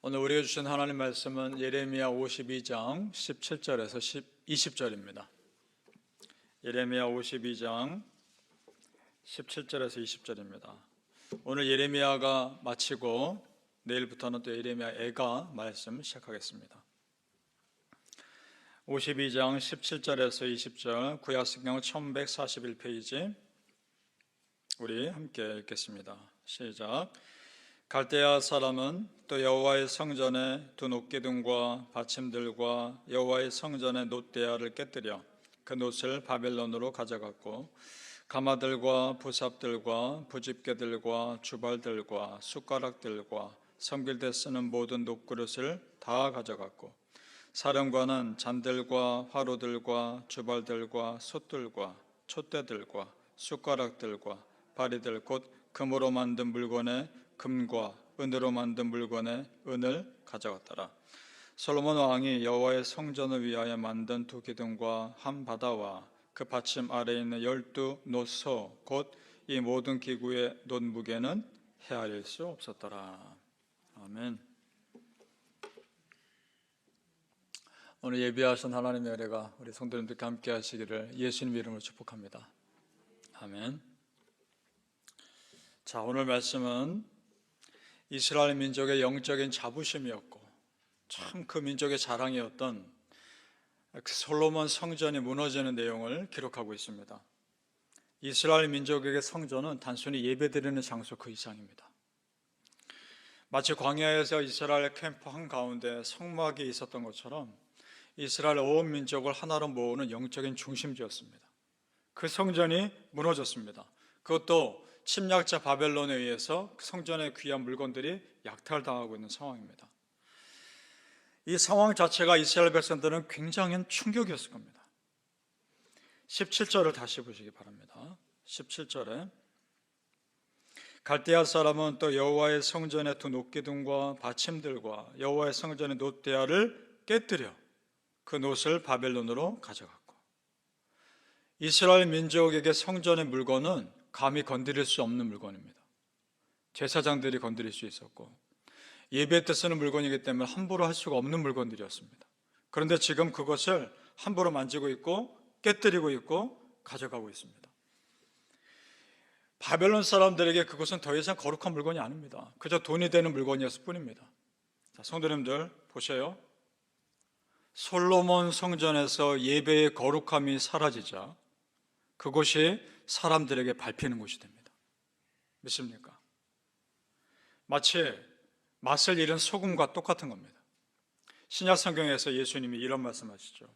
오늘 우리가 주신 하나님 말씀은 예레미야 52장 17절에서 20절입니다. 예레미야 52장 17절에서 20절입니다. 오늘 예레미야가 마치고 내일부터는 또 예레미야 애가 말씀 시작하겠습니다. 52장 17절에서 20절 구약성경 1141페이지 우리 함께 읽겠습니다. 시작. 갈대아 사람은 또 여호와의 성전의 두 놋기둥과 받침들과 여호와의 성전의 놋대야를 깨뜨려 그 놋을 바벨론으로 가져갔고 가마들과 부삽들과 부집게들과 주발들과 숟가락들과 섬길 때 쓰는 모든 놋그릇을 다 가져갔고 사령관은 잔들과 화로들과 주발들과 솥들과 촛대들과 숟가락들과 바리들 곧 금으로 만든 물건에 금과 은으로 만든 물건에 은을 가져갔더라. 솔로몬 왕이 여호와의 성전을 위하여 만든 두 기둥과 한 바다와 그 받침 아래에 있는 12 놋소 곧 이 모든 기구의 놋 무게는 헤아릴 수 없었더라. 아멘. 오늘 예비하신 하나님의 은혜가 우리 성도님들께 함께 하시기를 예수님 이름으로 축복합니다. 아멘. 자, 오늘 말씀은 이스라엘 민족의 영적인 자부심이었고 참 그 민족의 자랑이었던 그 솔로몬 성전이 무너지는 내용을 기록하고 있습니다. 이스라엘 민족에게 성전은 단순히 예배드리는 장소 그 이상입니다. 마치 광야에서 이스라엘 캠프 한가운데 성막이 있었던 것처럼 이스라엘 온 민족을 하나로 모으는 영적인 중심지였습니다. 그 성전이 무너졌습니다. 그것도 침략자 바벨론에 의해서 성전의 귀한 물건들이 약탈당하고 있는 상황입니다. 이 상황 자체가 이스라엘 백성들은 굉장히 충격이었을 겁니다. 17절을 다시 보시기 바랍니다. 17절에 갈대아 사람은 또 여호와의 성전의 두 놋기둥과 받침들과 여호와의 성전의 놋대야를 깨뜨려 그 놋을 바벨론으로 가져갔고, 이스라엘 민족에게 성전의 물건은 감히 건드릴 수 없는 물건입니다. 제사장들이 건드릴 수 있었고 예배 때 쓰는 물건이기 때문에 함부로 할 수가 없는 물건들이었습니다. 그런데 지금 그것을 함부로 만지고 있고 깨뜨리고 있고 가져가고 있습니다. 바벨론 사람들에게 그것은 더 이상 거룩한 물건이 아닙니다. 그저 돈이 되는 물건이었을 뿐입니다. 자, 성도님들 보세요. 솔로몬 성전에서 예배의 거룩함이 사라지자 그곳이 사람들에게 밟히는 곳이 됩니다. 믿습니까? 마치 맛을 잃은 소금과 똑같은 겁니다. 신약 성경에서 예수님이 이런 말씀하시죠.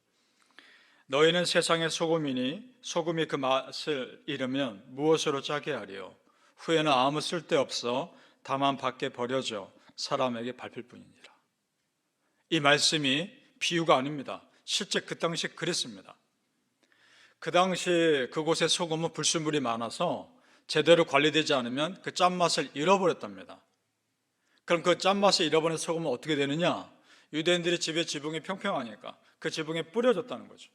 너희는 세상의 소금이니 소금이 그 맛을 잃으면 무엇으로 짜게 하리요? 후에는 아무 쓸데없어 다만 밖에 버려져 사람에게 밟힐 뿐이니라. 이 말씀이 비유가 아닙니다. 실제 그 당시 그랬습니다. 그 당시 그곳에 소금은 불순물이 많아서 제대로 관리되지 않으면 그 짠맛을 잃어버렸답니다. 그럼 그 짠맛을 잃어버린 소금은 어떻게 되느냐? 유대인들이 집에 지붕이 평평하니까 그 지붕에 뿌려졌다는 거죠.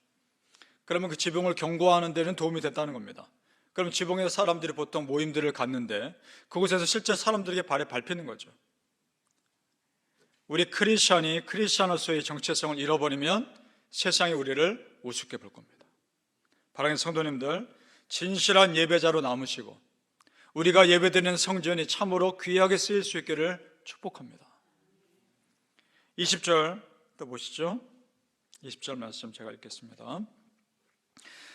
그러면 그 지붕을 견고화하는 데는 도움이 됐다는 겁니다. 그럼 지붕에 사람들이 보통 모임들을 갖는데 그곳에서 실제 사람들에게 발에 밟히는 거죠. 우리 크리스천으로서의 정체성을 잃어버리면 세상이 우리를 우습게 볼 겁니다. 사랑하는 성도님들, 진실한 예배자로 남으시고 우리가 예배드리는 성전이 참으로 귀하게 쓰일 수 있기를 축복합니다. 20절 또 보시죠. 20절 말씀 제가 읽겠습니다.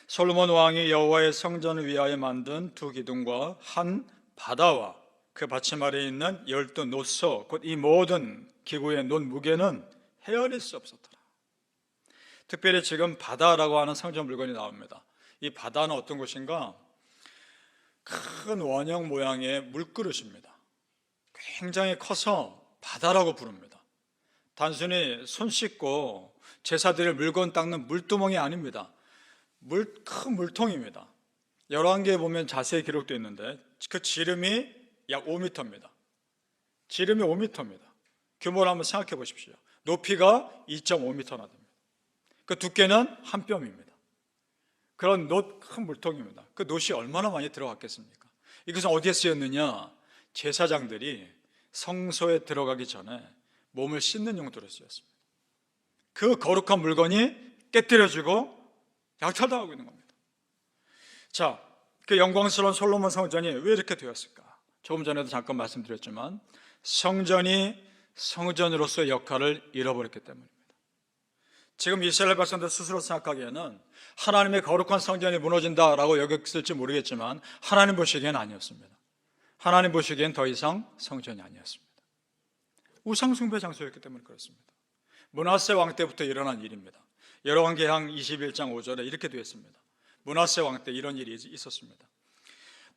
솔로몬 왕이 여호와의 성전을 위하여 만든 두 기둥과 한 바다와 그 받침 아래에 있는 12 놋소 곧 이 모든 기구의 놋 무게는 헤아릴 수 없었더라. 특별히 지금 바다라고 하는 성전 물건이 나옵니다. 이 바다는 어떤 곳인가? 큰 원형 모양의 물그릇입니다. 굉장히 커서 바다라고 부릅니다. 단순히 손 씻고 제사드릴 물건 닦는 물두멍이 아닙니다. 큰 물통입니다. 열왕기에 보면 자세히 기록되어 있는데 그 지름이 약 5m입니다. 지름이 5m입니다. 규모를 한번 생각해 보십시오. 높이가 2.5m나 됩니다. 그 두께는 한 뼘입니다. 그런 큰 물통입니다. 그 놋이 얼마나 많이 들어갔겠습니까? 이것은 어디에 쓰였느냐? 제사장들이 성소에 들어가기 전에 몸을 씻는 용도로 쓰였습니다. 그 거룩한 물건이 깨뜨려지고 약탈당하고 있는 겁니다. 자, 그 영광스러운 솔로몬 성전이 왜 이렇게 되었을까? 조금 전에도 잠깐 말씀드렸지만 성전이 성전으로서의 역할을 잃어버렸기 때문입니다. 지금 이스라엘 백성들 스스로 생각하기에는 하나님의 거룩한 성전이 무너진다라고 여겼을지 모르겠지만 하나님 보시기엔 아니었습니다. 하나님 보시기엔 더 이상 성전이 아니었습니다. 우상숭배 장소였기 때문에 그렇습니다. 므낫세 왕 때부터 일어난 일입니다. 열왕기상 21장 5절에 이렇게 되어 있습니다. 므낫세 왕 때 이런 일이 있었습니다.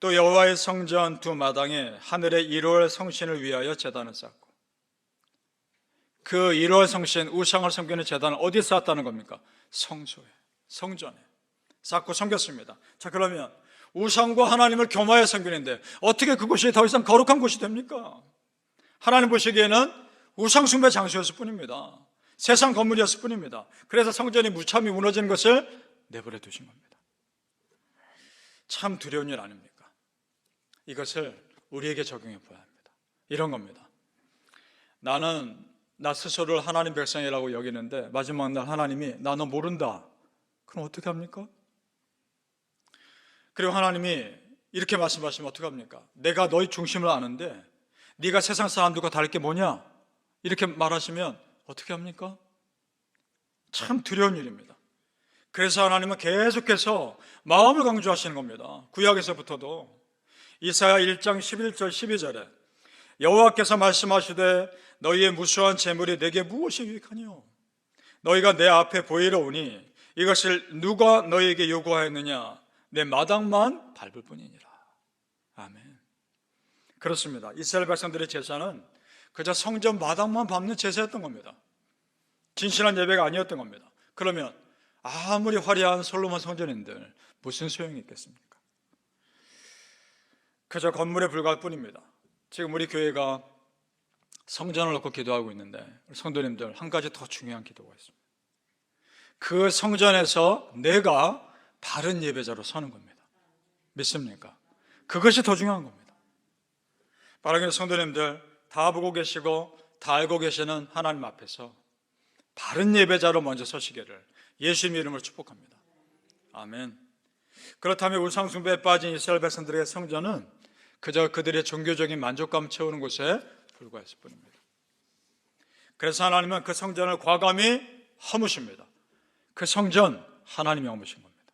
또 여호와의 성전 두 마당에 하늘의 1월 성신을 위하여 제단을 쌓고, 그 1월 성신, 우상을 섬기는 제단을 어디에 쌓았다는 겁니까? 성소에, 성전에 쌓고 섬겼습니다. 자, 그러면 우상과 하나님을 겸하여 섬기는데 어떻게 그곳이 더 이상 거룩한 곳이 됩니까? 하나님 보시기에는 우상 숭배 장소였을 뿐입니다. 세상 건물이었을 뿐입니다. 그래서 성전이 무참히 무너지는 것을 내버려 두신 겁니다. 참 두려운 일 아닙니까? 이것을 우리에게 적용해 보아야 합니다. 이런 겁니다. 나는 나 스스로를 하나님 백성이라고 여기는데 마지막 날 하나님이 나 너 모른다. 그럼 어떻게 합니까? 그리고 하나님이 이렇게 말씀하시면 어떻게 합니까? 내가 너희 중심을 아는데 네가 세상 사람들과 다를 게 뭐냐? 이렇게 말하시면 어떻게 합니까? 참 두려운 일입니다. 그래서 하나님은 계속해서 마음을 강조하시는 겁니다. 구약에서부터도 이사야 1장 11절 12절에 여호와께서 말씀하시되 너희의 무수한 재물이 내게 무엇이 유익하뇨? 너희가 내 앞에 보이러 오니 이것을 누가 너희에게 요구하였느냐? 내 마당만 밟을 뿐이니라. 아멘. 그렇습니다. 이스라엘 백성들의 제사는 그저 성전 마당만 밟는 제사였던 겁니다. 진실한 예배가 아니었던 겁니다. 그러면 아무리 화려한 솔로몬 성전인들 무슨 소용이 있겠습니까? 그저 건물에 불과할 뿐입니다. 지금 우리 교회가 성전을 놓고 기도하고 있는데 성도님들 한 가지 더 중요한 기도가 있습니다. 그 성전에서 내가 바른 예배자로 서는 겁니다. 믿습니까? 그것이 더 중요한 겁니다. 바라기는 성도님들 다 보고 계시고 다 알고 계시는 하나님 앞에서 바른 예배자로 먼저 서시기를 예수님의 이름으로 축복합니다. 아멘. 그렇다면 우상 숭배에 빠진 이스라엘 백성들의 성전은 그저 그들의 종교적인 만족감 채우는 곳에 불과했을 뿐입니다. 그래서 하나님은 그 성전을 과감히 허무십니다. 그 성전 하나님이 허무신 겁니다.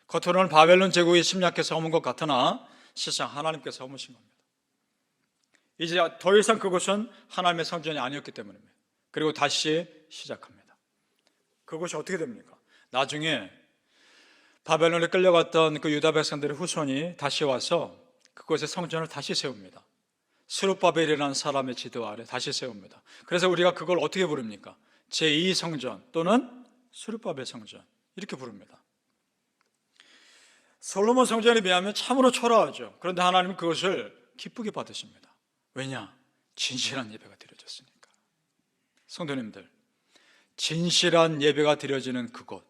겉으로는 바벨론 제국이 침략해서 허문 것 같으나 실상 하나님께서 허무신 겁니다. 이제 더 이상 그곳은 하나님의 성전이 아니었기 때문입니다. 그리고 다시 시작합니다. 그것이 어떻게 됩니까? 나중에 바벨론에 끌려갔던 그 유다 백성들의 후손이 다시 와서 그곳에 성전을 다시 세웁니다. 스룹바벨이라는 사람의 지도 아래 다시 세웁니다. 그래서 우리가 그걸 어떻게 부릅니까? 제2성전 또는 스룹바벨 성전 이렇게 부릅니다. 솔로몬 성전에 비하면 참으로 초라하죠. 그런데 하나님은 그것을 기쁘게 받으십니다. 왜냐? 진실한 예배가 드려졌으니까. 성도님들, 진실한 예배가 드려지는 그곳,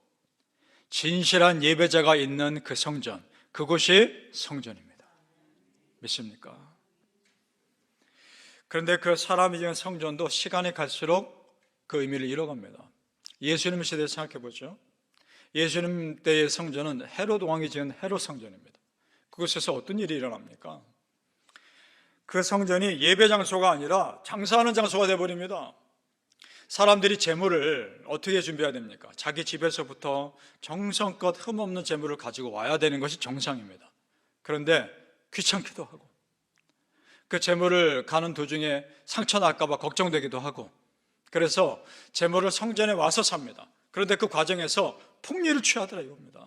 진실한 예배자가 있는 그 성전, 그곳이 성전입니다. 믿습니까? 그런데 그 사람이 지은 성전도 시간이 갈수록 그 의미를 잃어갑니다. 예수님 시대에 생각해 보죠. 예수님 때의 성전은 헤롯 왕이 지은 헤롯 성전입니다. 그곳에서 어떤 일이 일어납니까? 그 성전이 예배 장소가 아니라 장사하는 장소가 되어버립니다. 사람들이 재물을 어떻게 준비해야 됩니까? 자기 집에서부터 정성껏 흠없는 재물을 가지고 와야 되는 것이 정상입니다. 그런데 귀찮기도 하고 그 재물을 가는 도중에 상처 날까 봐 걱정되기도 하고 그래서 재물을 성전에 와서 삽니다. 그런데 그 과정에서 폭리를 취하더라 이겁니다.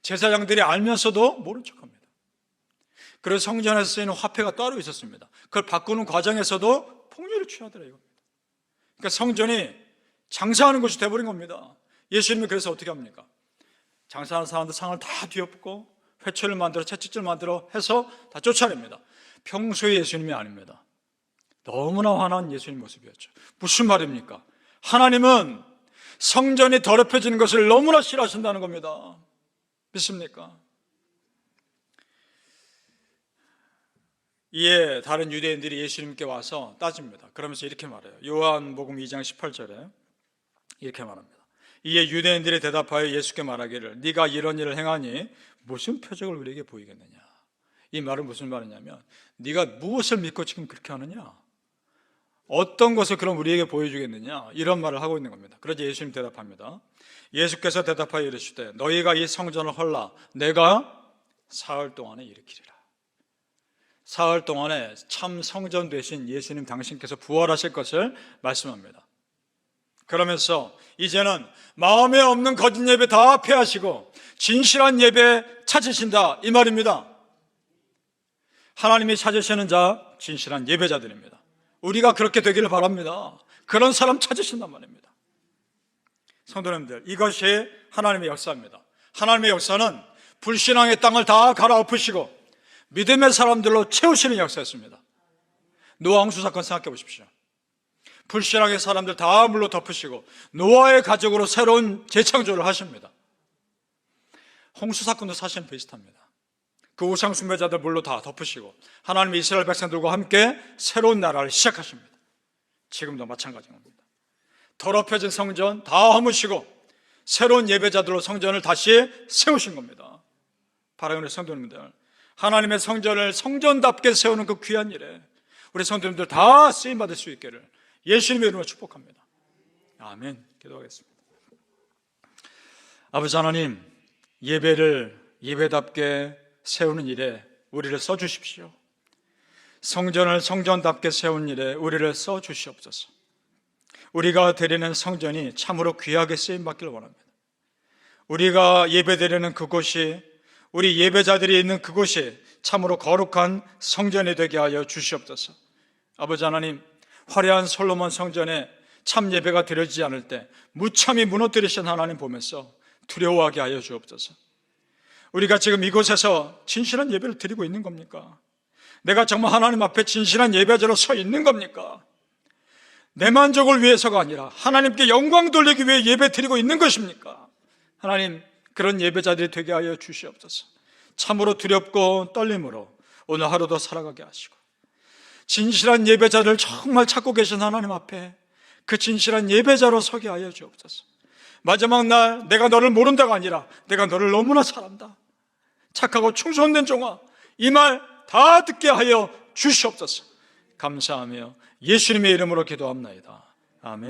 제사장들이 알면서도 모른 척합니다. 그래서 성전에서 쓰이는 화폐가 따로 있었습니다. 그걸 바꾸는 과정에서도 폭리를 취하더라 이겁니다. 그러니까 성전이 장사하는 곳이 되어버린 겁니다. 예수님이 그래서 어떻게 합니까? 장사하는 사람들 상을 다 뒤엎고 회초리를 만들어 채찍질 만들어 해서 다 쫓아냅니다. 평소의 예수님이 아닙니다. 너무나 화난 예수님 모습이었죠. 무슨 말입니까? 하나님은 성전이 더럽혀지는 것을 너무나 싫어하신다는 겁니다. 믿습니까? 이에 다른 유대인들이 예수님께 와서 따집니다. 그러면서 이렇게 말해요. 요한복음 2장 18절에 이렇게 말합니다. 이에 유대인들이 대답하여 예수께 말하기를 네가 이런 일을 행하니 무슨 표적을 우리에게 보이겠느냐. 이 말은 무슨 말이냐면 네가 무엇을 믿고 지금 그렇게 하느냐, 어떤 것을 그럼 우리에게 보여주겠느냐, 이런 말을 하고 있는 겁니다. 그러자 예수님 대답합니다. 예수께서 대답하여 이르시되 너희가 이 성전을 헐라 내가 사흘 동안에 일으키리라. 사흘 동안에 참 성전 되신 예수님 당신께서 부활하실 것을 말씀합니다. 그러면서 이제는 마음에 없는 거짓 예배 다 폐하시고 진실한 예배 찾으신다, 이 말입니다. 하나님이 찾으시는 자, 진실한 예배자들입니다. 우리가 그렇게 되기를 바랍니다. 그런 사람 찾으신단 말입니다. 성도님들, 이것이 하나님의 역사입니다. 하나님의 역사는 불신앙의 땅을 다 갈아엎으시고 믿음의 사람들로 채우시는 역사였습니다. 노아 홍수 사건 생각해 보십시오. 불신앙의 사람들 다 물로 덮으시고 노아의 가족으로 새로운 재창조를 하십니다. 홍수 사건도 사실은 비슷합니다. 그 우상 숭배자들 물로 다 덮으시고 하나님의 이스라엘 백성들과 함께 새로운 나라를 시작하십니다. 지금도 마찬가지인 겁니다. 더럽혀진 성전 다 허무시고 새로운 예배자들로 성전을 다시 세우신 겁니다. 사랑하는 성도님들, 하나님의 성전을 성전답게 세우는 그 귀한 일에 우리 성도님들 다 쓰임받을 수 있기를 예수님의 이름으로 축복합니다. 아멘. 기도하겠습니다. 아버지 하나님, 예배를 예배답게 세우는 일에 우리를 써주십시오. 성전을 성전답게 세우는 일에 우리를 써주시옵소서. 우리가 드리는 성전이 참으로 귀하게 쓰임받기를 원합니다. 우리가 예배드리는 그곳이, 우리 예배자들이 있는 그곳이 참으로 거룩한 성전이 되게 하여 주시옵소서. 아버지 하나님, 화려한 솔로몬 성전에 참 예배가 드려지지 않을 때 무참히 무너뜨리신 하나님 보면서 두려워하게 하여 주옵소서. 우리가 지금 이곳에서 진실한 예배를 드리고 있는 겁니까? 내가 정말 하나님 앞에 진실한 예배자로 서 있는 겁니까? 내 만족을 위해서가 아니라 하나님께 영광 돌리기 위해 예배 드리고 있는 것입니까? 하나님, 그런 예배자들이 되게 하여 주시옵소서. 참으로 두렵고 떨림으로 오늘 하루도 살아가게 하시고 진실한 예배자를 정말 찾고 계신 하나님 앞에 그 진실한 예배자로 서게 하여 주옵소서. 마지막 날 내가 너를 모른다가 아니라 내가 너를 너무나 잘한다, 착하고 충성된 종아, 이 말 다 듣게 하여 주시옵소서. 감사하며 예수님의 이름으로 기도합나이다. 아멘.